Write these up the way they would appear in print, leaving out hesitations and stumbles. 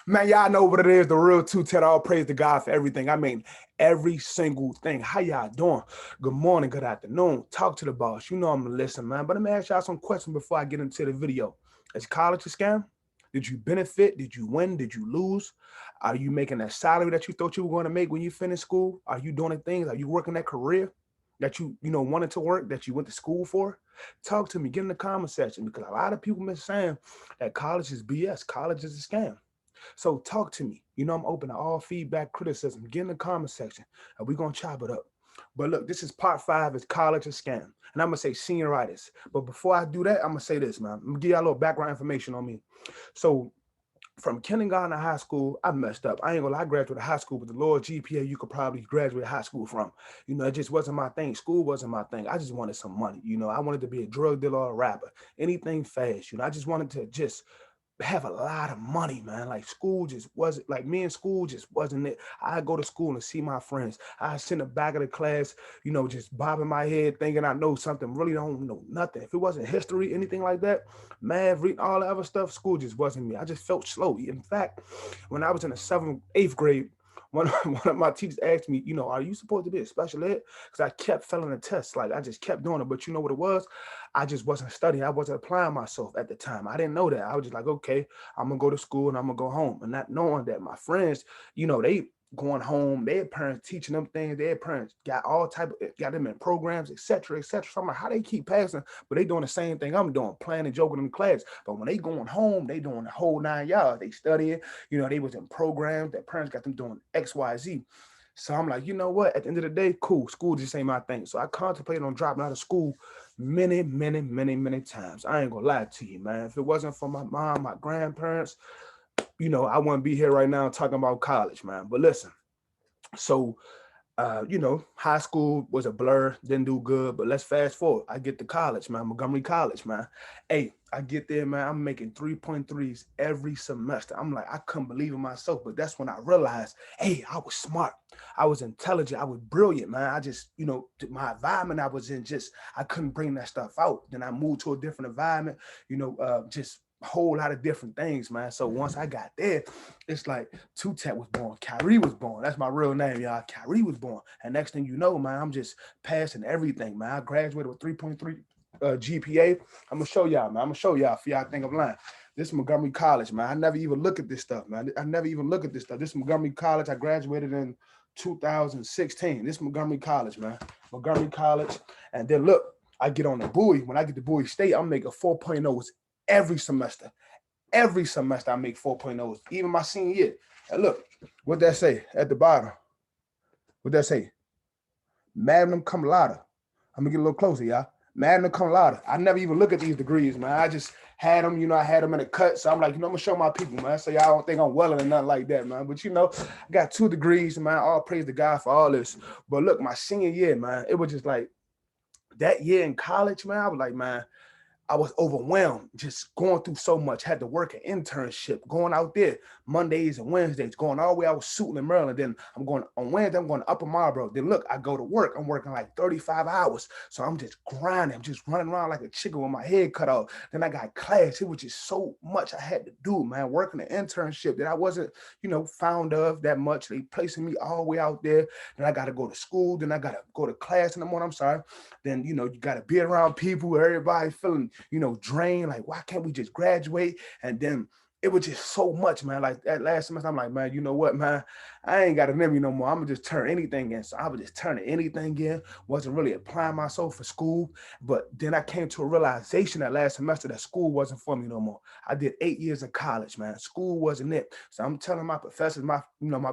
Man, y'all know what it is. The real two Ted. All praise to God for everything. I mean, every single thing. How y'all doing? Good morning, good afternoon. Talk to the boss. You know I'm gonna listen, man. But let me ask y'all some questions before I get into the video. Is college a scam? Did you benefit? Did you win? Did you lose? Are you making that salary that you thought you were going to make when you finished school? Are you doing the things? Are you working that career that you wanted to work, that you went to school for? Talk to me. Get in the comment section because a lot of people been saying that college is BS. College is a scam. So talk to me. You know I'm open to all feedback, criticism. Get in the comment section and we're gonna chop it up. But look, this is part five, is college a scam. And I'm gonna say senioritis. But before I do that, I'm gonna say this, man. I'm gonna give y'all a little background information on me. So from kindergarten to high school, I messed up. I ain't gonna lie, I graduated high school, but the lower GPA you could probably graduate high school from. It just wasn't my thing. School wasn't my thing. I just wanted some money. I wanted to be a drug dealer or a rapper. Anything fast. I just wanted to just have a lot of money, man. Like school just wasn't like me in school just wasn't it. I go to school and see my friends. I sit in the back of the class, just bobbing my head, thinking I know something, really don't know nothing. If it wasn't history, anything like that, math, reading, all the other stuff, school just wasn't me. I just felt slow. In fact, when I was in the seventh, eighth grade, one of my teachers asked me, are you supposed to be a special ed? Because I kept failing the tests. Like I just kept doing it. But you know what it was? I just wasn't studying. I wasn't applying myself at the time. I didn't know that. I was just like, okay, I'm gonna go to school and I'm gonna go home. And not knowing that my friends, they going home, their parents teaching them things, their parents got all type of got them in programs, etc., etc. So I'm like, how they keep passing, but they doing the same thing I'm doing, playing and joking in class. But when they going home, they doing the whole 9 yards. They studying, they was in programs, their parents got them doing X, Y, Z. So I'm like, you know what? At the end of the day, cool. School just ain't my thing. So I contemplated on dropping out of school many, many, many, many times. I ain't gonna lie to you, man. If it wasn't for my mom, my grandparents, I wouldn't be here right now talking about college, man. But listen, so high school was a blur, didn't do good, but let's fast forward. I get to college, man, Montgomery College, man. Hey, I get there, man, I'm making 3.3s every semester. I'm like, I couldn't believe in myself, but that's when I realized, hey, I was smart. I was intelligent. I was brilliant, man. I just, my environment I was in, just, I couldn't bring that stuff out. Then I moved to a different environment, just a whole lot of different things, man. So once I got there, it's like Two Tech was born, Kyrie was born. That's my real name, y'all. Kyrie was born. And next thing you know, man, I'm just passing everything, man. I graduated with 3.3 GPA. I'm gonna show y'all, man. I'm gonna show y'all if y'all think I'm lying. This is Montgomery College, man. I never even look at this stuff, man. I never even look at this stuff. This is Montgomery College. I graduated in 2016. This is Montgomery College, man. Montgomery College. And then look, I get on the Bowie. When I get to Bowie State, I'm making 4.0s every semester. Every semester I make 4.0s, even my senior year. And look, what that say at the bottom? What that say? Magnum cum laude. I'm gonna get a little closer, y'all. Magna cum laude. I never even look at these degrees, man. I just had them, I had them in a cut. So I'm like, I'm gonna show my people, man. So y'all don't think I'm welling or nothing like that, man. But I got 2 degrees, man. All praise to God for all this. But look, my senior year, man, it was just like that year in college, man. I was like, man, I was overwhelmed, just going through so much. Had to work an internship, going out there Mondays and Wednesdays, going all the way out Suitland in Maryland. Then I'm going on Wednesday, I'm going to Upper Marlboro. Then look, I go to work. I'm working like 35 hours. So I'm just grinding. I'm just running around like a chicken with my head cut off. Then I got class. It was just so much I had to do, man. Working an internship that I wasn't, found of that much. They placing me all the way out there. Then I got to go to school. Then I got to go to class in the morning. I'm sorry. Then, you got to be around people, everybody feeling, drained. Like, why can't we just graduate? And then it was just so much, man. Like that last semester, I'm like, man, you know what, man? I ain't got to memory no more. I'm gonna just turn anything in. So I was just turning anything in. Wasn't really applying myself for school. But then I came to a realization that last semester that school wasn't for me no more. I did 8 years in college, man. School wasn't it. So I'm telling my professors, my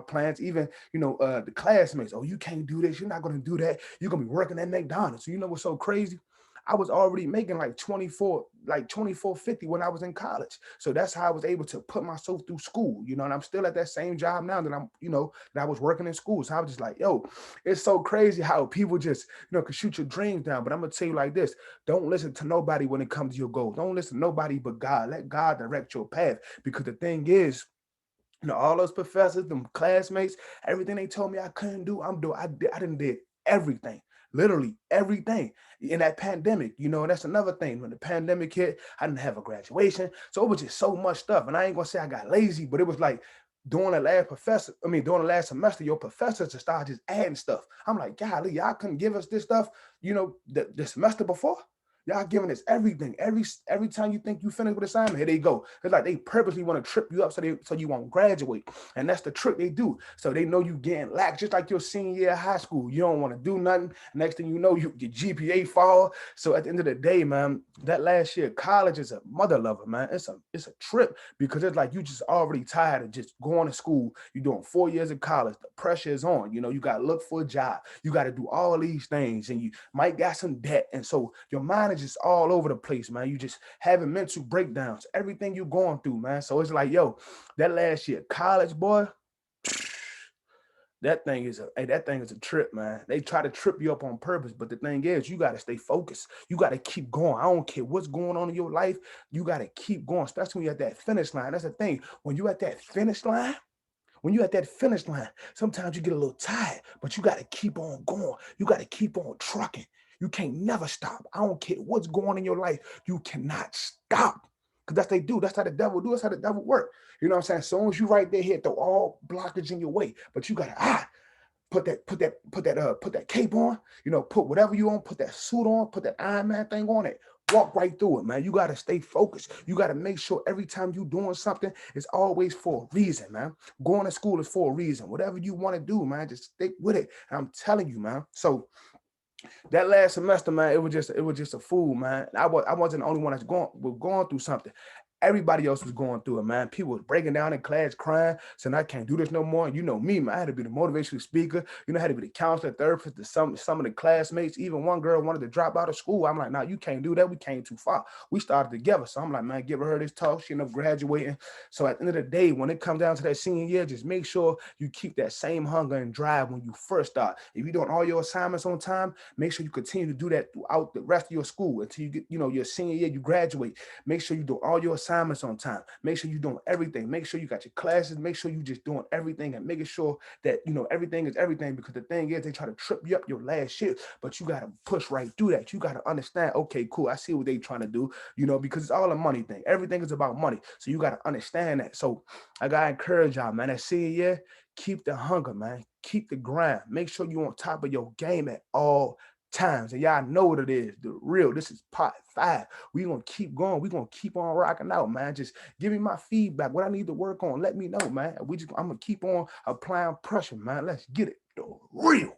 plans, even, the classmates, oh, you can't do this. You're not gonna do that. You're gonna be working at McDonald's. So you know what's so crazy? I was already making like 24.50 when I was in college. So that's how I was able to put myself through school, and I'm still at that same job now that that I was working in school. So I was just like, yo, it's so crazy how people just, can shoot your dreams down. But I'm going to tell you like this, don't listen to nobody when it comes to your goals. Don't listen to nobody but God. Let God direct your path. Because the thing is, all those professors, them classmates, everything they told me I couldn't do, I'm doing. I didn't did everything. literally everything in that pandemic, you know, and that's another thing. When the pandemic hit, I didn't have a graduation. So it was just so much stuff. And I ain't gonna say I got lazy, but it was like during during the last semester, your professors just started just adding stuff. I'm like, golly, y'all couldn't give us this stuff, you know, the semester before. Y'all giving us everything. Every time you think you finish with assignment, here they go. It's like they purposely want to trip you up so you won't graduate. And that's the trick they do. So they know you getting lax, just like your senior year of high school. You don't want to do nothing. Next thing you know, your GPA fall. So at the end of the day, man, that last year college is a mother lover, man. It's a trip because it's like you just already tired of just going to school. You're doing 4 years of college. The pressure is on. You know, you got to look for a job. You got to do all these things, and you might got some debt. And so your mind is just all over the place, man. You just having mental breakdowns, everything you're going through, man. So it's like, yo, that last year, college, boy, that thing is a trip, man. They try to trip you up on purpose, but the thing is, you got to stay focused. You got to keep going. I don't care what's going on in your life. You got to keep going, especially when you're at that finish line. That's the thing. When you're at that finish line, sometimes you get a little tired, but you got to keep on going. You got to keep on trucking. You can't never stop. I don't care what's going on in your life. You cannot stop. Because that's what they do. That's how the devil do. That's how the devil work. You know what I'm saying? As soon as you right there, he'll throw all blockage in your way. But you gotta put that cape on, you know, put whatever you on, put that suit on, put that Iron Man thing on it. Walk right through it, man. You got to stay focused. You got to make sure every time you're doing something, it's always for a reason, man. Going to school is for a reason. Whatever you want to do, man, just stick with it. And I'm telling you, man. So that last semester, man, it was just a fool, man. I wasn't the only one that's going through something. Everybody else was going through it, man. People was breaking down in class, crying, saying I can't do this no more. And you know me, man. I had to be the motivational speaker. You know, I had to be the counselor, therapist to some of the classmates. Even one girl wanted to drop out of school. I'm like, nah, you can't do that. We came too far. We started together. So I'm like, man, give her this talk. She ended up graduating. So at the end of the day, when it comes down to that senior year, just make sure you keep that same hunger and drive when you first start. If you're doing all your assignments on time, make sure you continue to do that throughout the rest of your school until you get, you know, your senior year, you graduate. Make sure you do all your assignments on time. Make sure you're doing everything. Make sure you got your classes. Make sure you just doing everything and making sure that, you know, everything is everything, because the thing is they try to trip you up your last year, but you got to push right through that. You got to understand, okay, cool. I see what they trying to do, you know, because it's all a money thing. Everything is about money. So you got to understand that. So I got to encourage y'all, man, that senior year, keep the hunger, man. Keep the grind. Make sure you're on top of your game at all times. And y'all know what it is. The real. This is part 5. We gonna keep going. We gonna keep on rocking out, man. Just give me my feedback. What I need to work on. Let me know, man. I'm gonna keep on applying pressure, man. Let's get it. The real.